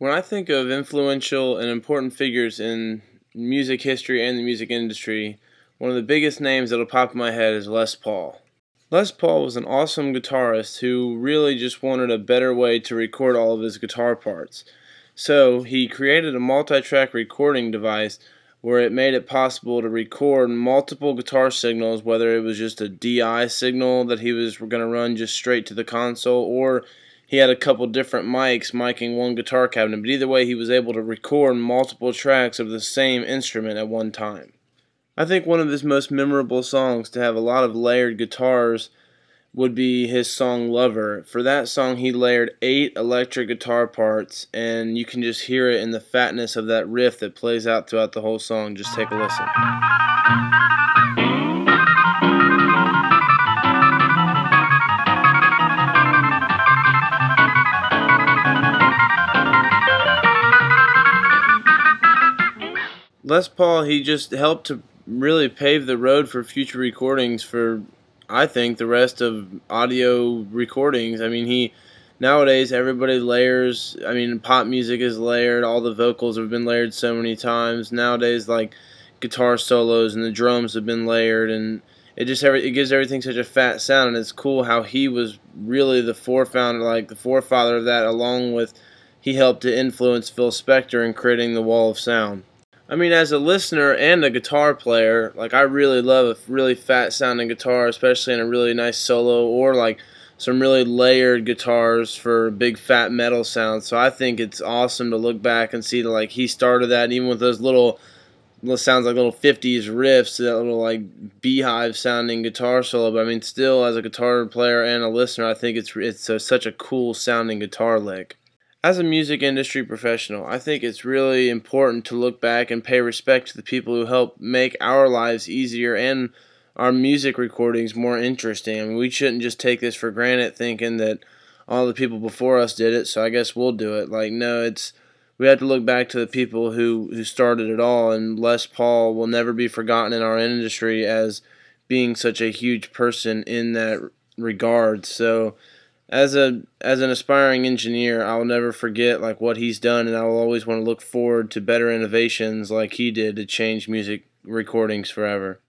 When I think of influential and important figures in music history and the music industry, one of the biggest names that'll pop in my head is Les Paul. Les Paul was an awesome guitarist who really just wanted a better way to record all of his guitar parts. So he created a multi-track recording device where it made it possible to record multiple guitar signals, whether it was just a DI signal that he was going to run just straight to the console, or he had a couple different mics miking one guitar cabinet, but either way he was able to record multiple tracks of the same instrument at one time. I think one of his most memorable songs to have a lot of layered guitars would be his song Lover. For that song he layered 8 electric guitar parts, and you can just hear it in the fatness of that riff that plays out throughout the whole song. Just take a listen. Les Paul, he just helped to really pave the road for future recordings for, I think, the rest of audio recordings. I mean, nowadays everybody layers. I mean, pop music is layered. All the vocals have been layered so many times. Nowadays, like, guitar solos and the drums have been layered, and it gives everything such a fat sound. And it's cool how he was really the forefather of that, along with he helped to influence Phil Spector in creating the Wall of Sound. I mean, as a listener and a guitar player, like, I really love a really fat sounding guitar, especially in a really nice solo, or like some really layered guitars for big fat metal sounds. So I think it's awesome to look back and see that, like, he started that even with those little sounds like little 50s riffs, that little like beehive sounding guitar solo. But I mean, still, as a guitar player and a listener, I think it's such a cool sounding guitar lick. As a music industry professional, I think it's really important to look back and pay respect to the people who help make our lives easier and our music recordings more interesting. I mean, we shouldn't just take this for granted thinking that all the people before us did it, so I guess we'll do it. Like, no, we have to look back to the people who started it all, and Les Paul will never be forgotten in our industry as being such a huge person in that regard. So as an aspiring engineer, I'll never forget like what he's done, and I will always want to look forward to better innovations like he did to change music recordings forever.